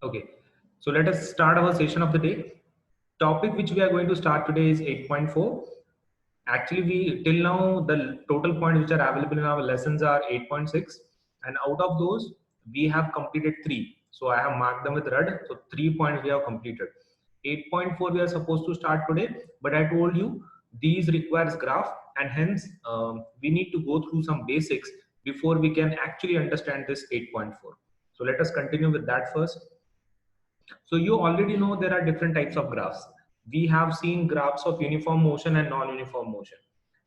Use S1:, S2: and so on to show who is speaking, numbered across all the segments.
S1: Okay, so let us start our session of the day. Topic which we are going to start today is 8.4. Actually, we till now the total points which are available in our lessons are 8.6, and out of those we have completed 3. So I have marked them with red. So 3 points we have completed. 8.4 we are supposed to start today, but I told you these requires graph, and hence we need to go through some basics before we can actually understand this 8.4. So let us continue with that first. So you already know there are different types of graphs. We have seen graphs of uniform motion and non-uniform motion.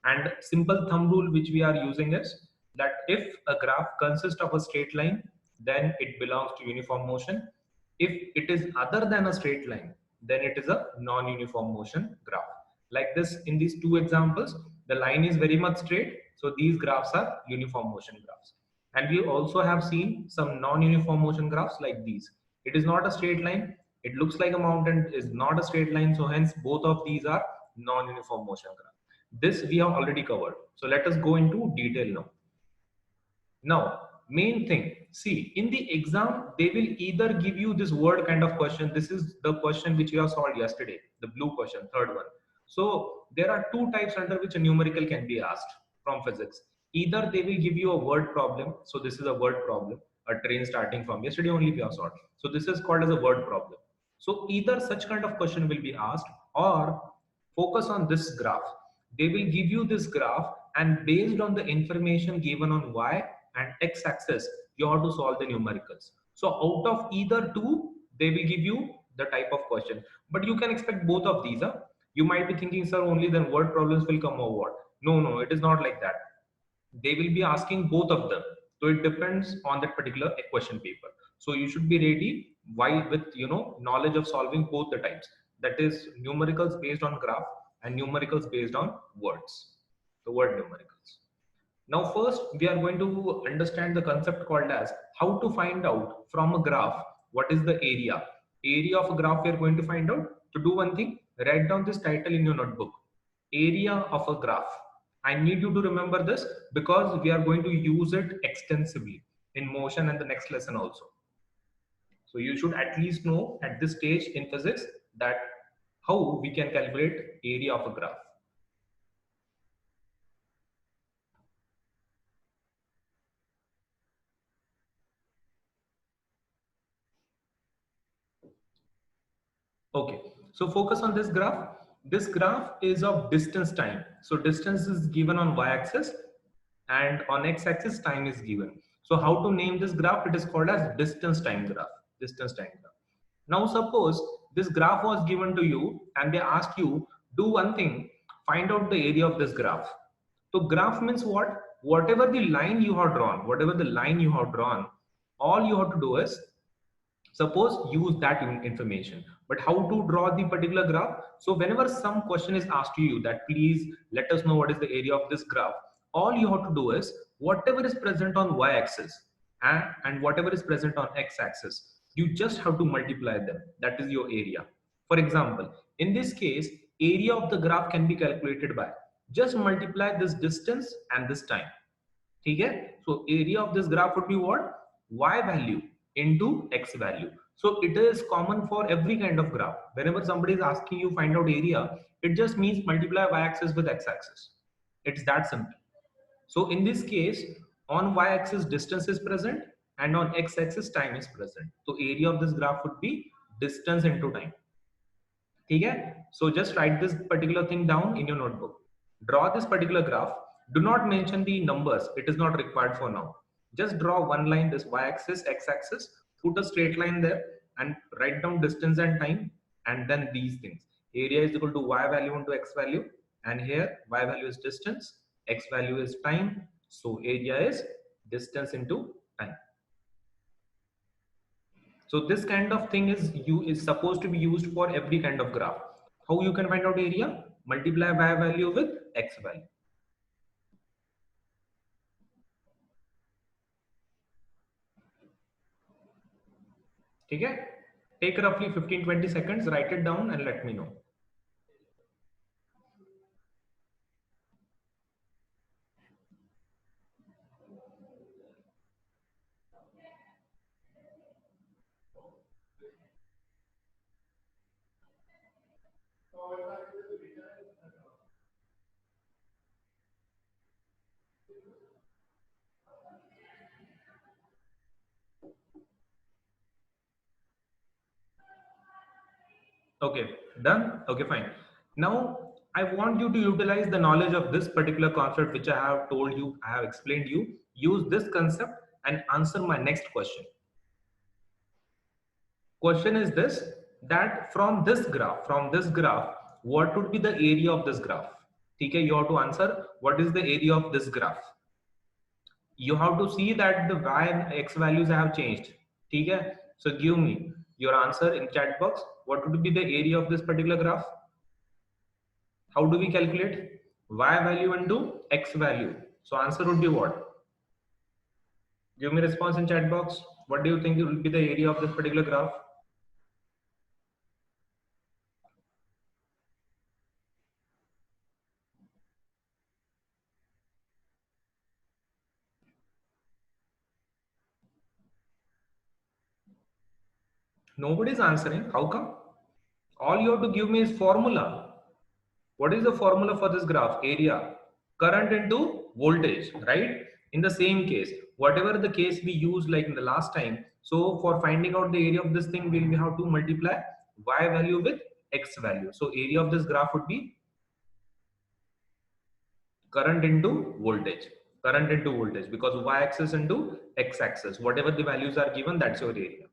S1: And simple thumb rule which we are using is that if a graph consists of a straight line, then it belongs to uniform motion. If it is other than a straight line, then it is a non-uniform motion graph. Like this in these two examples, the line is very much straight. So these graphs are uniform motion graphs. And we also have seen some non-uniform motion graphs like these. It is not a straight line. It looks like a mountain, is not a straight line. So hence both of these are non-uniform motion graph. This we have already covered. So let us go into detail now. Now, main thing, see, in the exam, they will either give you this word kind of question. This is the question which you have solved yesterday, the blue question, third one. So there are two types under which a numerical can be asked from physics. Either they will give you a word problem. So this is a word problem, a train starting from yesterday only we have solved. So this is called as a word problem. So either such kind of question will be asked, or focus on this graph. They will give you this graph, and based on the information given on y and x axis, you have to solve the numericals. So out of either two, they will give you the type of question. But you can expect both of these. Huh? You might be thinking, sir, only then word problems will come or what? No, no, it is not like that. They will be asking both of them. So it depends on that particular question paper. So you should be ready why with knowledge of solving both the types. That is numericals based on graph and numericals based on words. The word numericals. Now first we are going to understand the concept called as how to find out from a graph what is the area. Area of a graph we are going to find out. To do one thing, write down this title in your notebook. Area of a graph. I need you to remember this because we are going to use it extensively in motion and the next lesson also. So you should at least know at this stage in physics that how we can calculate area of a graph. Okay, so focus on this graph. This graph is of distance time. So distance is given on y-axis and on x-axis time is given. So how to name this graph? It is called as distance time graph. Distance time graph. Now suppose this graph was given to you and they ask you, do one thing, find out the area of this graph. So graph means what? Whatever the line you have drawn, all you have to do is suppose use that information. But how to draw the particular graph? So whenever some question is asked to you that please let us know what is the area of this graph, all you have to do is whatever is present on y-axis and whatever is present on x-axis, you just have to multiply them. That is your area. For example, in this case, area of the graph can be calculated by just multiply this distance and this time. ठीक है? So area of this graph would be what? Y value into x value. So it is common for every kind of graph. Whenever somebody is asking you find out area, it just means multiply y-axis with x-axis. It's that simple. So in this case, on y-axis distance is present and on x-axis time is present. So area of this graph would be distance into time. ठीक है? So just write this particular thing down in your notebook. Draw this particular graph. Do not mention the numbers. It is not required for now. Just draw one line, this y-axis, x-axis, put a straight line there and write down distance and time, and then these things. Area is equal to y value into x value, and here y value is distance, x value is time. So area is distance into time. So this kind of thing is supposed to be used for every kind of graph. How you can find out area? Multiply y value with x value. Okay? Take roughly 15-20 seconds, write it down and let me know. Okay, done. Okay, fine. Now I want you to utilize the knowledge of this particular concept which I have told you, I have explained you. Use this concept and answer my next question. Question is this, that from this graph, what would be the area of this graph? Okay, you have to answer what is the area of this graph. You have to see that the y and x values have changed. Okay, so give me your answer in chat box. What would be the area of this particular graph? How do we calculate y value into x value? So answer would be what? Give me response in chat box. What do you think will be the area of this particular graph? Nobody is answering. How come? All you have to give me is formula. What is the formula for this graph? Area, current into voltage, right? In the same case, whatever the case we use like in the last time. So for finding out the area of this thing, we'll have to multiply y value with x value. So area of this graph would be current into voltage. Current into voltage, because y axis into x axis. Whatever the values are given, that's your area.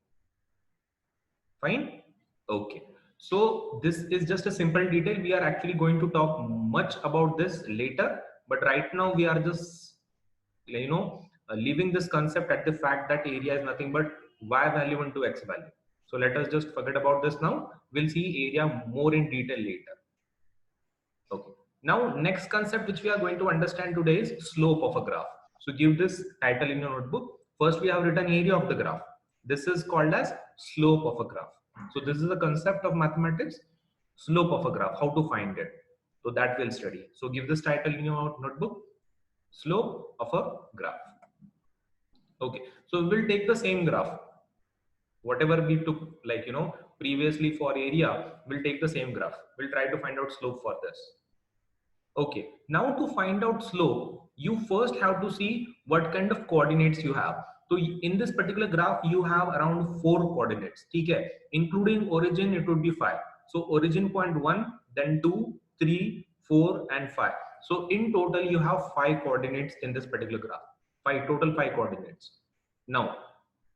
S1: Fine. Okay. So this is just a simple detail. We are actually going to talk much about this later, but right now we are just, leaving this concept at the fact that area is nothing but y value into x value. So let us just forget about this now. We'll see area more in detail later. Okay. Now, next concept which we are going to understand today is slope of a graph. So give this title in your notebook. First, we have written area of the graph. This is called as slope of a graph. So this is the concept of mathematics, slope of a graph, how to find it. So that we'll study. So give this title in your notebook, slope of a graph. Okay. So we'll take the same graph. Whatever we took, previously for area, we'll take the same graph. We'll try to find out slope for this. Okay, now to find out slope, you first have to see what kind of coordinates you have. So in this particular graph, you have around 4 coordinates. Okay, including origin, it would be 5. So origin point 1, then 2, 3, 4, and 5. So in total, you have 5 coordinates in this particular graph. Total 5 coordinates. Now,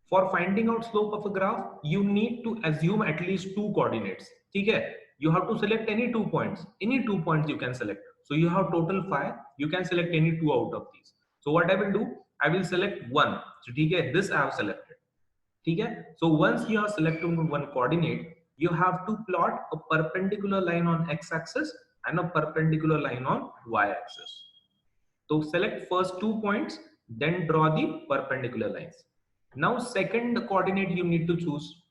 S1: for finding out slope of a graph, you need to assume at least 2 coordinates. Okay, you have to select any 2 points. Any 2 points you can select. So you have total 5. You can select any 2 out of these. So what I will do, I will select 1. So this I have selected. So once you have selected one coordinate, you have to plot a perpendicular line on x-axis and a perpendicular line on y-axis. So select first 2 points, then draw the perpendicular lines. Now second coordinate you need to choose.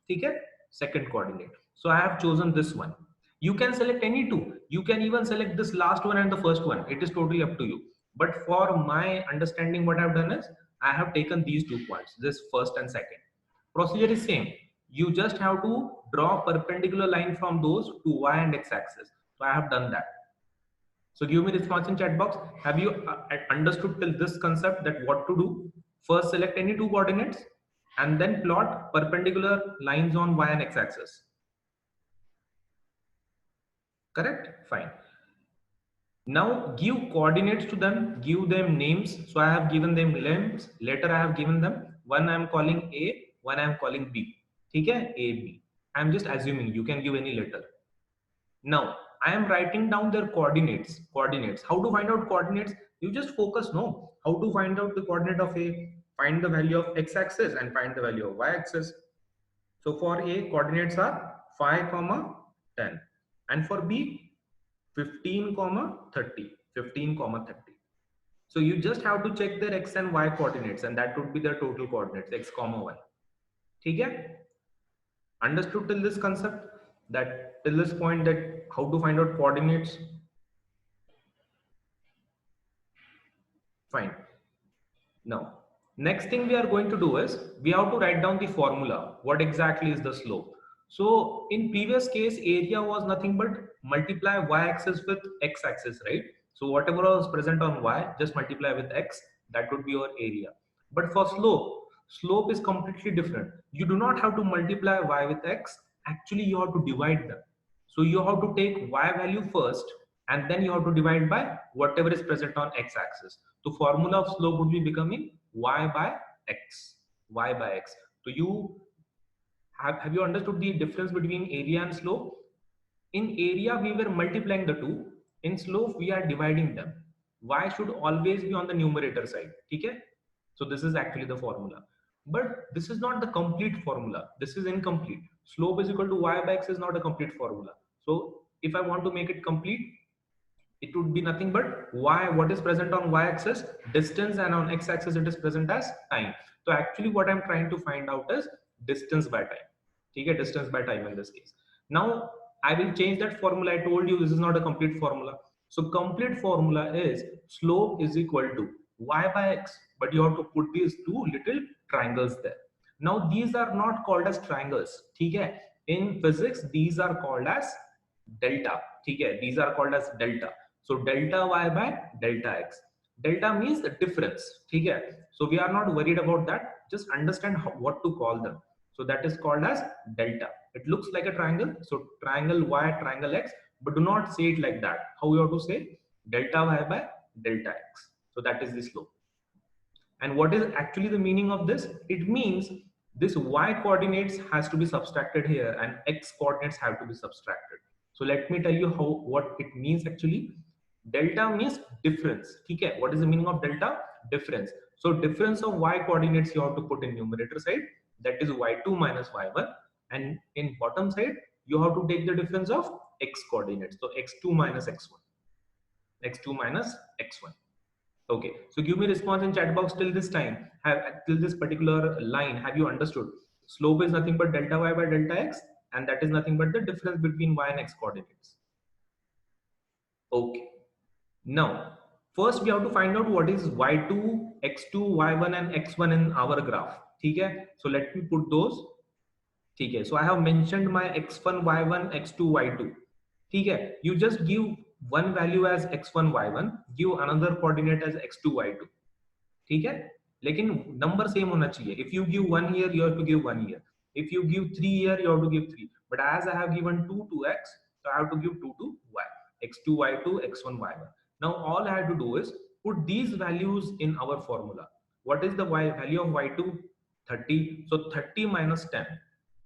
S1: Second coordinate. So I have chosen this one. You can select any two. You can even select this last one and the first one. It is totally up to you. But for my understanding, what I've done is I have taken these 2 points, this first and second. Procedure is same. You just have to draw perpendicular line from those to y and x axis. So I have done that. So give me response in chat box. Have you understood till this concept that what to do? First select any 2 coordinates and then plot perpendicular lines on y and x axis. Correct? Fine. Now give coordinates to them, give them names. So I have given them names. Later I have given them. One I am calling A, one I am calling B. A, B. I am just assuming, you can give any letter. Now I am writing down their coordinates. How to find out coordinates? You just focus, no? How to find out the coordinate of A? Find the value of x-axis and find the value of y-axis. So for A, coordinates are 5, 10. And for B, 15, 30. 15, 30. So you just have to check their x and y coordinates, and that would be their total coordinates, x, y. Okay? Understood till this concept? That till this point, that how to find out coordinates? Fine. Now, next thing we are going to do is we have to write down the formula. What exactly is the slope? So in previous case, area was nothing but multiply y-axis with x-axis, right? So whatever was present on y, just multiply with x, that would be your area. But for slope is completely different. You do not have to multiply y with x, actually you have to divide them. So you have to take y value first and then you have to divide by whatever is present on x-axis. So formula of slope would be becoming y by x, y by x. So you have you understood the difference between area and slope? In area, we were multiplying the two. In slope, we are dividing them. Y should always be on the numerator side. Okay? So this is actually the formula. But this is not the complete formula. This is incomplete. Slope is equal to y by x is not a complete formula. So if I want to make it complete, it would be nothing but y, what is present on y-axis, distance, and on x-axis it is present as time. So actually what I'm trying to find out is distance by time. Okay, distance by time in this case. Now I will change that formula. I told you this is not a complete formula. So complete formula is slope is equal to y by x, but you have to put these two little triangles there. Now these are not called as triangles. Okay? In physics, these are called as delta. Okay? These are called as delta. So delta y by delta x. Delta means the difference. Okay? So we are not worried about that. Just understand what to call them. So that is called as delta. It looks like a triangle. So triangle y, triangle x, but do not say it like that. How you have to say? Delta y by delta x. So that is the slope. And what is actually the meaning of this? It means this y coordinates has to be subtracted here and x coordinates have to be subtracted. So let me tell you what it means actually. Delta means difference. Okay, what is the meaning of delta? Difference. So difference of y coordinates you have to put in numerator side, that is y2 minus y1, and in bottom side you have to take the difference of x coordinates. So x2 minus x1, x2 minus x1. Okay, so give me response in chat box till this time. Till this particular line, have you understood? Slope is nothing but delta y by delta x, and that is nothing but the difference between y and x coordinates. Okay. Now, first we have to find out what is y2, x2, y1 and x1 in our graph. Okay? So let me put those. Okay. So I have mentioned my x1, y1, x2, y2. Okay? You just give one value as x1, y1, give another coordinate as x2, y2. ठीक है, लेकिन number same होना चाहिए. If you give 1 here, you have to give 1 here. If you give 3 here, you have to give 3. But as I have given 2 to x, so I have to give 2 to y. x2, y2, x1, y1. Now all I have to do is put these values in our formula. What is the value of y2? 30. So 30 minus 10,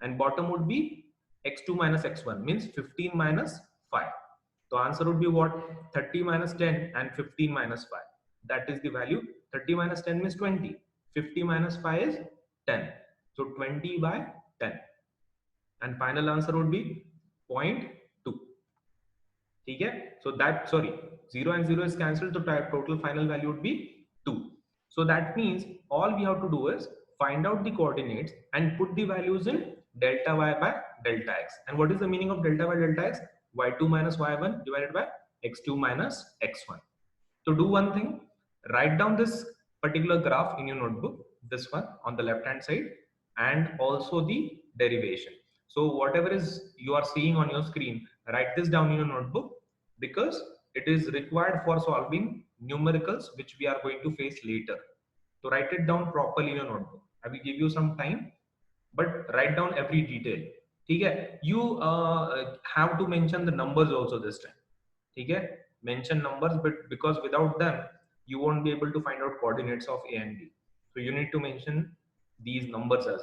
S1: and bottom would be x2 minus x1, means 15 minus 5. So answer would be what? 30 minus 10 and 15 minus 5. That is the value. 30 minus 10 means 20. 50 minus 5 is 10. So 20 by 10. And final answer would be 0.2. Okay? So that, sorry, 0 and 0 is cancelled. So total final value would be 2. So that means all we have to do is find out the coordinates and put the values in delta y by delta x. And what is the meaning of delta by delta x? y2 minus y1 divided by x2 minus x1. So do one thing, write down this particular graph in your notebook, this one on the left hand side, and also the derivation. So whatever is you are seeing on your screen, write this down in your notebook because it is required for solving numericals which we are going to face later. So write it down properly in your notebook. I will give you some time, but write down every detail. Okay? You have to mention the numbers also this time. Okay? Mention numbers, but because without them you won't be able to find out coordinates of A and B. So you need to mention these numbers as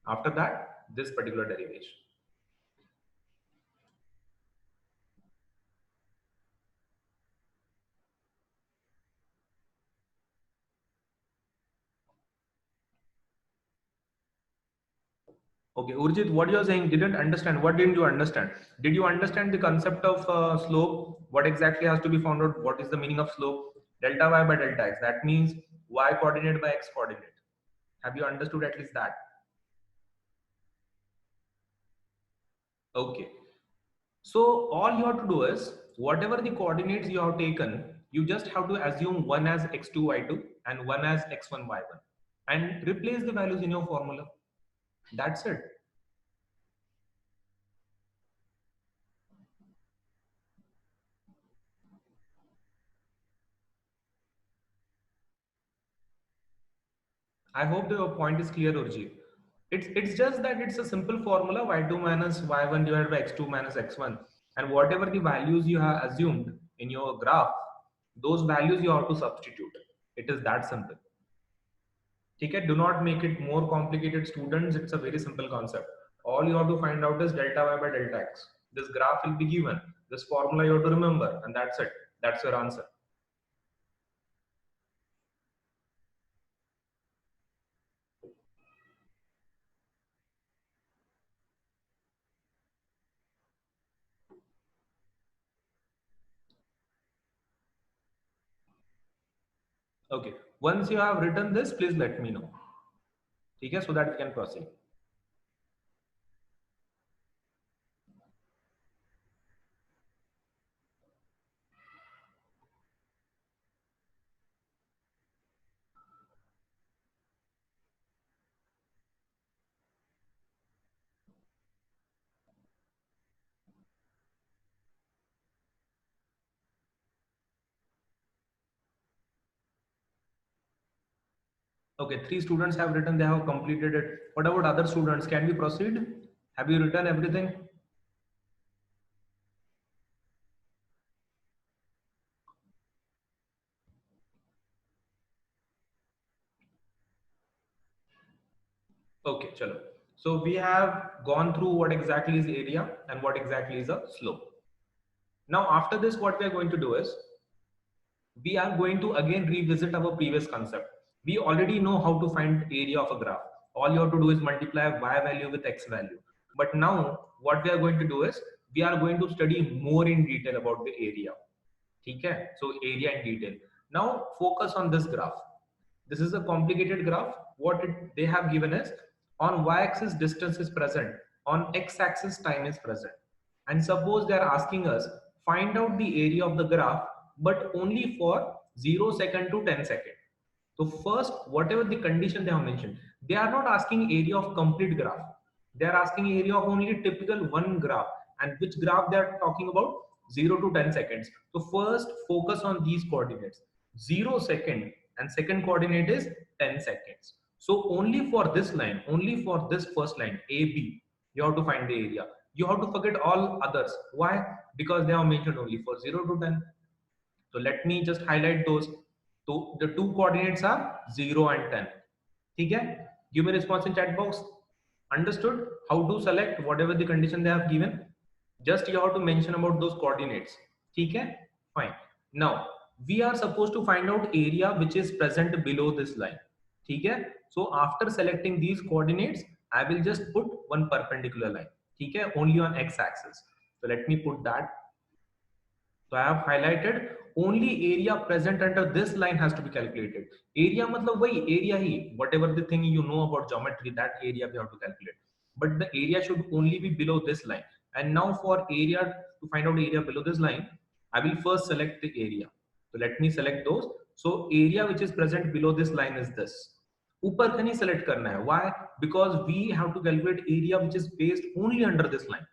S1: well. After that, this particular derivation. Okay, Urjit, what you're saying, didn't understand. What didn't you understand? Did you understand the concept of slope? What exactly has to be found out? What is the meaning of slope? Delta y by delta x. That means y coordinate by x coordinate. Have you understood at least that? Okay. So all you have to do is whatever the coordinates you have taken, you just have to assume one as x2, y2 and one as x1, y1 and replace the values in your formula. That's it. I hope the point is clear, Urji. It's just that it's a simple formula y2 minus y1 divided by x2 minus x1, and whatever the values you have assumed in your graph, those values you have to substitute. It is that simple. Okay, do not make it more complicated, students. It's a very simple concept. All you have to find out is delta y by delta x. This graph will be given. This formula you have to remember, and that's it. That's your answer. Okay. Once you have written this, please let me know. Okay, so that we can proceed. Okay, 3 students have written, they have completed it. What about other students? Can we proceed? Have you written everything? Okay, chalo. So we have gone through what exactly is area and what exactly is a slope. Now after this, what we are going to do is, we are going to again revisit our previous concept. We already know how to find area of a graph. All you have to do is multiply y value with x value. But now what we are going to do is, we are going to study more in detail about the area. Okay? So area in detail. Now focus on this graph. This is a complicated graph. They have given is, on y-axis distance is present, on x-axis time is present. And suppose they are asking us, find out the area of the graph, but only for 0 second to 10 second. So first, whatever the condition they have mentioned, they are not asking area of complete graph. They are asking area of only typical one graph. And which graph they are talking about? 0 to 10 seconds. So first, focus on these coordinates. 0 second and second coordinate is 10 seconds. So only for this line, only for this first line, AB, you have to find the area. You have to forget all others. Why? Because they are mentioned only for 0 to 10. So let me just highlight those. So the two coordinates are 0 and 10. Okay? Give me response in chat box. Understood how to select whatever the condition they have given? Just you have to mention about those coordinates. Okay? Fine. Now, we are supposed to find out area which is present below this line. Okay? So after selecting these coordinates, I will just put one perpendicular line. Okay? Only on x-axis. So let me put that. So I have highlighted only area present under this line has to be calculated. Area matlab wahi area hi, whatever the thing you know about geometry, that area we have to calculate. But the area should only be below this line. And now for area, to find out area below this line, I will first select the area. So let me select those. So area which is present below this line is this. ऊपर का नहीं select करना है. Why? Because we have to calculate area which is based only under this line.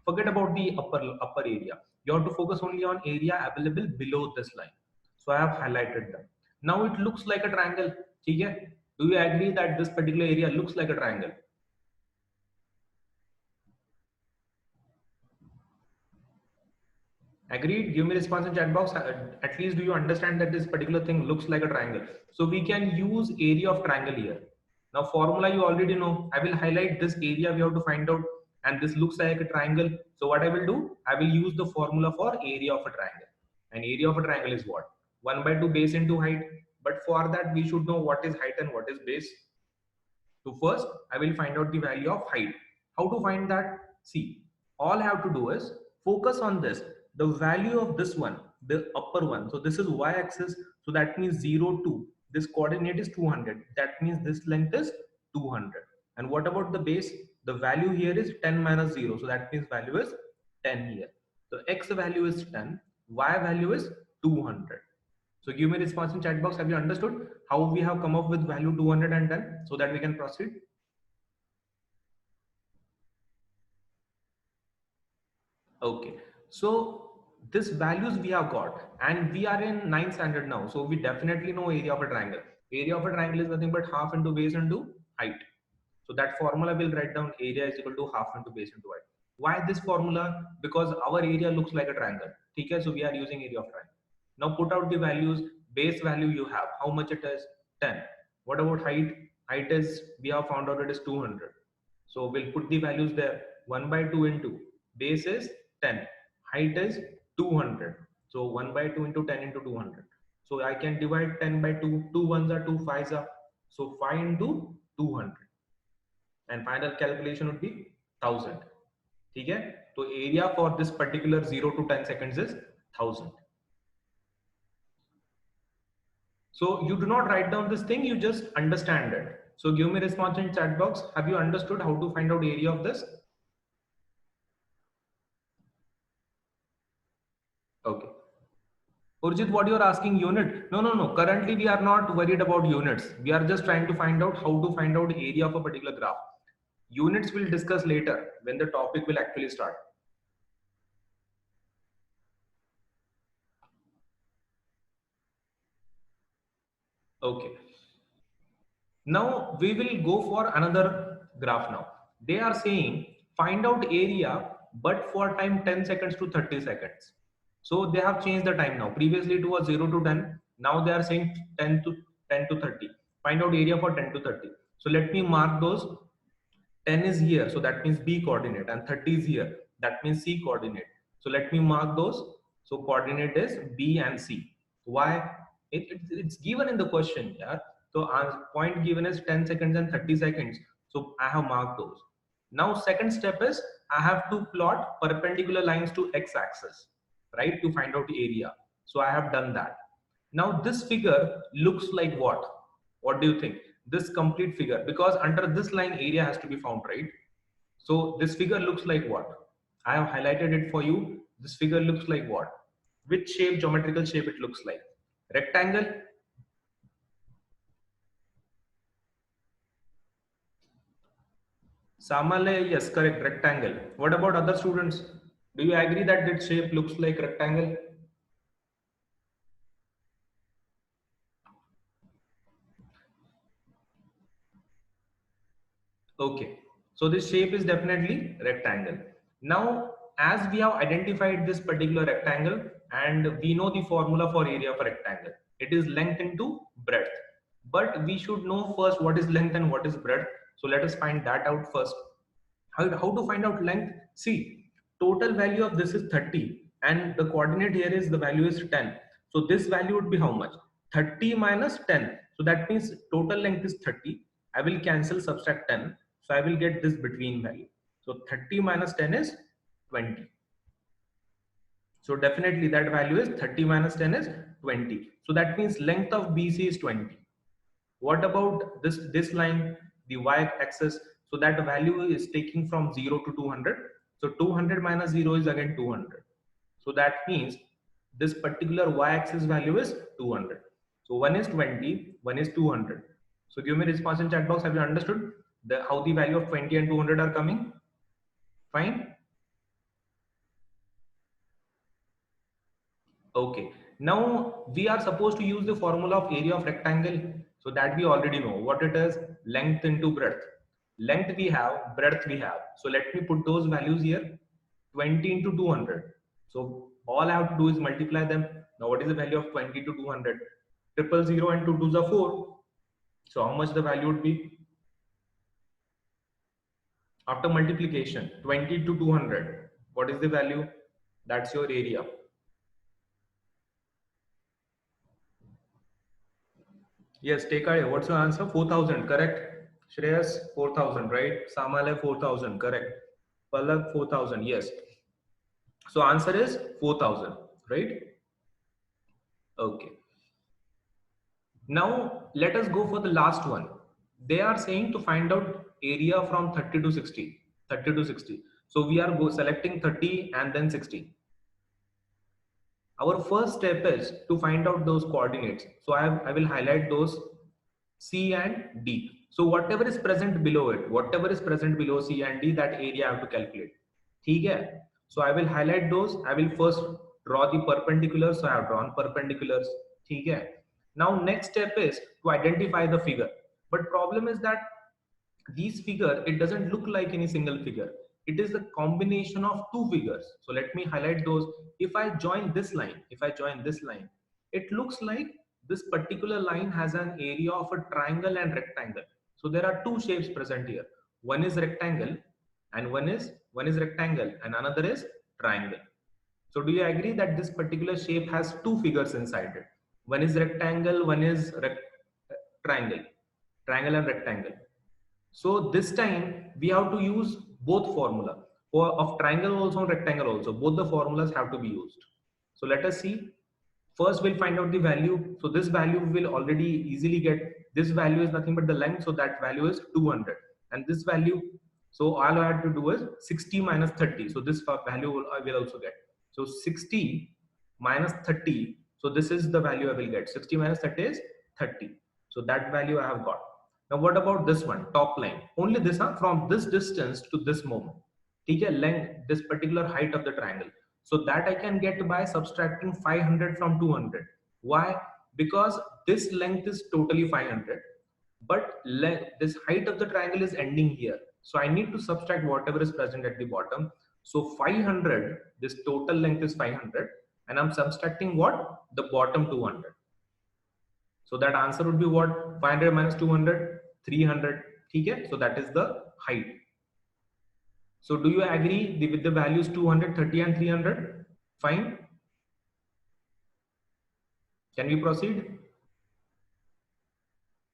S1: Forget about the upper area. You have to focus only on area available below this line. So I have highlighted them. Now it looks like a triangle. Okay? Do you agree that this particular area looks like a triangle? Agreed? Give me response in chat box. At least do you understand that this particular thing looks like a triangle? So we can use area of triangle here. Now formula you already know. I will highlight this area we have to find out, and this looks like a triangle. So what I will do? I will use the formula for area of a triangle. And area of a triangle is what? 1 by 2 base into height. But for that we should know what is height and what is base. So first I will find out the value of height. How to find that? See, all I have to do is focus on this. The value of this one, the upper one. So this is y-axis. So that means 0, 2. This coordinate is 200. That means this length is 200. And what about the base? The value here is 10 minus 0. So that means value is 10 here. So x value is 10. Y value is 200. So give me response in chat box. Have you understood how we have come up with value 210 so that we can proceed? Okay. So this values we have got, and we are in 9th standard now. So we definitely know area of a triangle. Area of a triangle is nothing but half into base into height. So that formula will write down area is equal to half into base into height. Why this formula? Because our area looks like a triangle. Okay, so we are using area of triangle. Now put out the values. Base value you have. How much it is? 10. What about height? Height is, we have found out it is 200. So we'll put the values there. 1 by 2 into base is 10. Height is 200. So 1 by 2 into 10 into 200. So I can divide 10 by 2. 2 ones are 2 5s are. So 5 into 200. And final calculation would be 1000. ठीक है? तो area for this particular 0 to 10 seconds is 1000. So you do not write down this thing, you just understand it. So give me response in chat box. Have you understood how to find out area of this? Okay. Urjit, what you are asking, unit? No, no, no. Currently, we are not worried about units. We are just trying to find out how to find out area of a particular graph. Units we'll discuss later when the topic will actually start. Okay. Now we will go for another graph now. They are saying find out area but for time 10 seconds to 30 seconds. So they have changed the time now. Previously it was 0 to 10. Now they are saying 10 to 30. Find out area for 10 to 30. So let me mark those. 10 is here, so that means B coordinate, and 30 is here, that means C coordinate. So let me mark those. So coordinate is B and C. Why? It's given in the question. Yeah. So point given is 10 seconds and 30 seconds. So I have marked those. Now second step is I have to plot perpendicular lines to x-axis, right, to find out the area. So I have done that. Now this figure looks like what? What do you think? This complete figure, because under this line area has to be found, right? So this figure looks like what? I have highlighted it for you. This figure looks like what? Which shape, geometrical shape it looks like? Rectangle? Samale, yes, correct, rectangle. What about other students? Do you agree that this shape looks like rectangle? Okay, so this shape is definitely rectangle. Now, as we have identified this particular rectangle and we know the formula for area of a rectangle, it is length into breadth. But we should know first what is length and what is breadth. So let us find that out first. How to find out length? See, total value of this is 30 and the coordinate here is the value is 10. So this value would be how much? 30 minus 10. So that means total length is 30. I will cancel, subtract 10. So I will get this between value. So 30 minus 10 is 20. So definitely that value is 30 minus 10 is 20. So that means length of BC is 20. What about this line, the y-axis? So that value is taking from 0 to 200. So 200 minus 0 is again 200. So that means this particular y-axis value is 200. So one is 20, one is 200. So give me response in chat box. Have you understood how the value of 20 and 200 are coming? Fine. Okay. Now we are supposed to use the formula of area of rectangle. So that we already know what it is, length into breadth. Length we have, breadth we have. So let me put those values here. 20 into 200. So all I have to do is multiply them. Now what is the value of 20 to 200? Triple zero and 2 twos are 4. So how much the value would be? After multiplication, 20 to 200. What is the value? That's your area. Yes, Tekaya, what's your answer? 4,000, correct? Shreyas, 4,000, right? Samale, 4,000, correct? Palak, 4,000, yes. So answer is 4,000, right? Okay. Now let us go for the last one. They are saying to find out area from 30 to 60. 30 to 60. So we are selecting 30 and then 60. Our first step is to find out those coordinates. So I will highlight those C and D. So whatever is present below it, whatever is present below C and D, that area I have to calculate. Okay. So I will highlight those. I will first draw the perpendiculars. So I have drawn perpendiculars. Okay. Now next step is to identify the figure. But problem is that these figure, it doesn't look like any single figure. It is the combination of two figures. So let me highlight those. If I join this line, it looks like this particular line has an area of a triangle and rectangle. So there are two shapes present here. One is rectangle and one is rectangle and another is triangle. So do you agree that this particular shape has two figures inside it? One is rectangle, one is triangle, and rectangle. So this time we have to use both formula for of triangle also and rectangle also. Both the formulas have to be used. So let us see. First we'll find out the value. So this value will already easily get. This value is nothing but the length. So that value is 200. And this value, so all I have to do is 60 minus 30. So this value I will also get. So 60 minus 30. So this is the value I will get. 60 minus 30 is 30. So that value I have got. Now what about this one, top line? Only this, from this distance to this moment. Take a length, this particular height of the triangle. So that I can get by subtracting 500 from 200. Why? Because this length is totally 500, but this height of the triangle is ending here. So I need to subtract whatever is present at the bottom. So 500, this total length is 500, and I'm subtracting what? The bottom 200. So that answer would be what? 500 minus 200, 300. Okay? So that is the height. So do you agree with the values 230 and 300? Fine. Can we proceed?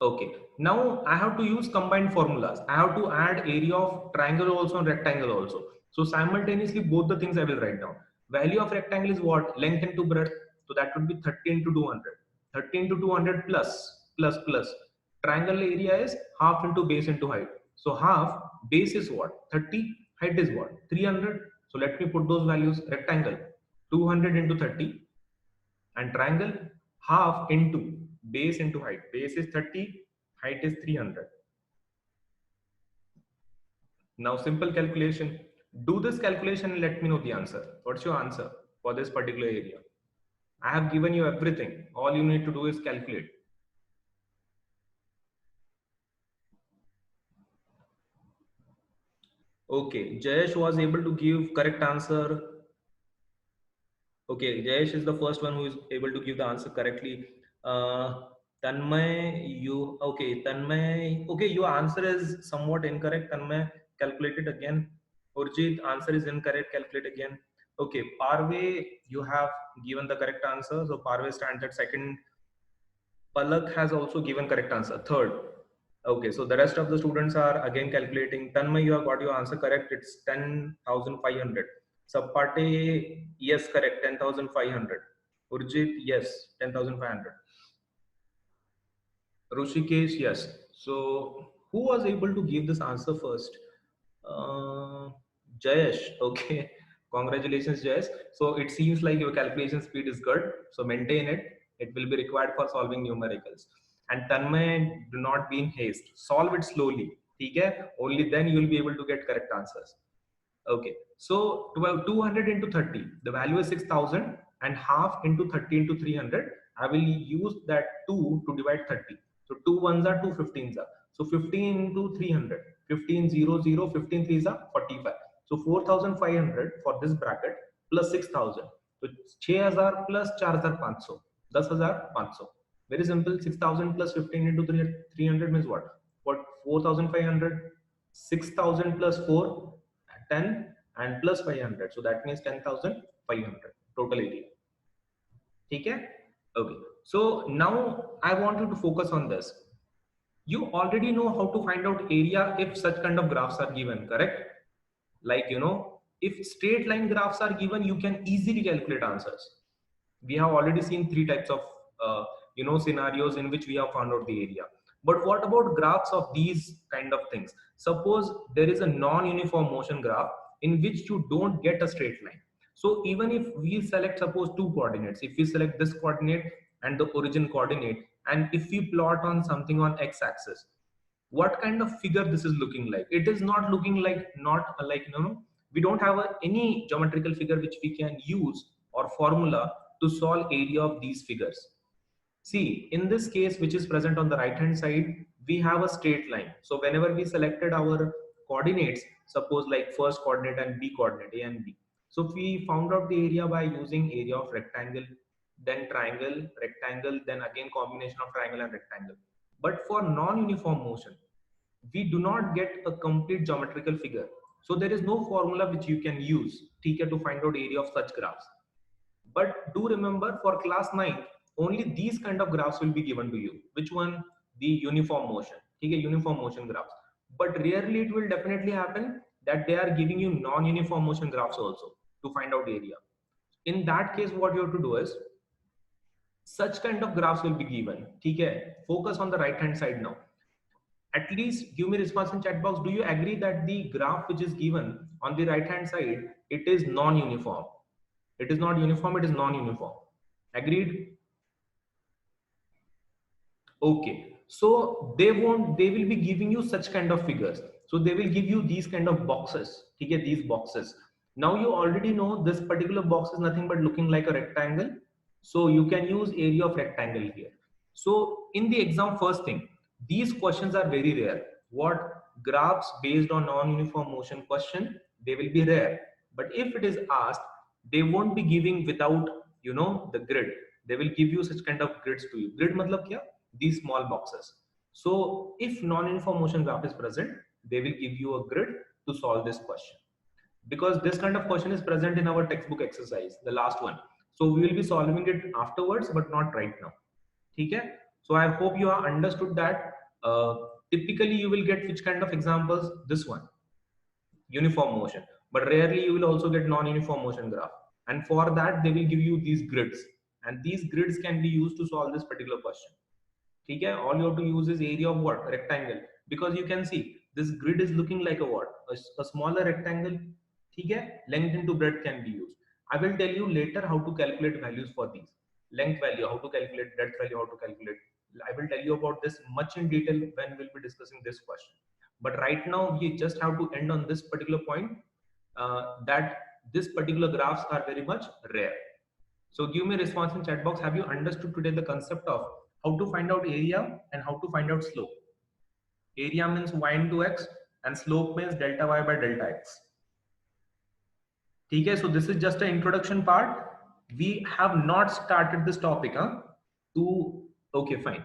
S1: Okay. Now I have to use combined formulas. I have to add area of triangle also and rectangle also. So simultaneously both the things I will write down. Value of rectangle is what? Length into breadth. So that would be 30 into 200. 30 into 200 plus. Triangle area is half into base into height. So half base is what? 30. Height is what? 300. So let me put those values. Rectangle 200 into 30 and triangle half into base into height. Base is 30, height is 300. Now simple calculation. Do this calculation and let me know the answer. What's your answer for this particular area? I have given you everything. All you need to do is calculate. Okay, Jayesh was able to give correct answer. Okay, Jayesh is the first one who is able to give the answer correctly. Tanmay, Tanmay, okay, your answer is somewhat incorrect. Tanmay, calculate it again. Urjit, answer is incorrect, calculate again. Okay, Parve, you have given the correct answer. So Parve stands at second. Palak has also given correct answer, third. Okay, so the rest of the students are again calculating. Tanmay, you have got your answer correct. It's 10,500. Sapate, yes, correct, 10,500. Urjit, yes, 10,500. Rushikesh, yes. So who was able to give this answer first? Uh, Jayesh, okay. Congratulations, Jayesh. So it seems like your calculation speed is good. So maintain it. It will be required for solving numericals. And Tanmay, do not be in haste. Solve it slowly. Okay? Only then you will be able to get correct answers. Okay. So 200 into 30. The value is 6,000 and half into 30 into 300. I will use that 2 to divide 30. So 2 ones are 2 15s are. So 15 into 300. 15 0 0 15 3s are 45. So 4,500 for this bracket plus 6,000. So 6,000 plus 4,500. 10,500. Very simple. 6,000 plus 15 into 300 means what? What? 4,500. 6,000 plus 4, 10 and plus 500. So that means 10,500 total area. Okay. Okay. So now I want you to focus on this. You already know how to find out area if such kind of graphs are given, correct? Like, if straight line graphs are given, you can easily calculate answers. We have already seen three types of, scenarios in which we have found out the area. But what about graphs of these kind of things? Suppose there is a non-uniform motion graph in which you don't get a straight line. So even if we select, suppose two coordinates, if we select this coordinate and the origin coordinate, and if we plot on something on x-axis, what kind of figure this is looking like? It is not looking like, we don't have any geometrical figure which we can use or formula to solve area of these figures. See, in this case, which is present on the right hand side, we have a straight line. So whenever we selected our coordinates, suppose like first coordinate and B coordinate, A and B. So we found out the area by using area of rectangle, then triangle, rectangle, then again combination of triangle and rectangle. But for non-uniform motion, we do not get a complete geometrical figure. So there is no formula which you can use, TK, to find out area of such graphs. But do remember, for class 9, only these kind of graphs will be given to you. Which one? The uniform motion. Okay, uniform motion graphs. But rarely it will definitely happen that they are giving you non-uniform motion graphs also to find out area. In that case, what you have to do is, such kind of graphs will be given. Okay, focus on the right hand side now. At least give me response in chat box. Do you agree that the graph which is given on the right hand side, it is non-uniform? It is not uniform, it is non-uniform. Agreed? Okay. So they will be giving you such kind of figures. So they will give you these kind of boxes. Okay, these boxes. Now you already know this particular box is nothing but looking like a rectangle. So you can use area of rectangle here. So in the exam, first thing, these questions are very rare. What graphs based on non-uniform motion question, they will be rare. But if it is asked, they won't be giving without, the grid. They will give you such kind of grids to you. Grid matlab kya? These small boxes. So if non-uniform motion graph is present, they will give you a grid to solve this question. Because this kind of question is present in our textbook exercise, the last one. So we will be solving it afterwards, but not right now. Okay? So I hope you have understood that. Typically, you will get which kind of examples? This one, uniform motion. But rarely you will also get non-uniform motion graph. And for that, they will give you these grids. And these grids can be used to solve this particular question. Okay? All you have to use is area of what? Rectangle. Because you can see this grid is looking like a what? A smaller rectangle. Okay? Length into breadth can be used. I will tell you later how to calculate values for these. Length value, how to calculate, breadth value, how to calculate. I will tell you about this much in detail when we'll be discussing this question. But right now, we just have to end on this particular point, that this particular graphs are very much rare. So give me a response in chat box. Have you understood today the concept of how to find out area and how to find out slope? Area means y into x and slope means delta y by delta x. Okay, so this is just an introduction part. We have not started this topic. Okay, fine.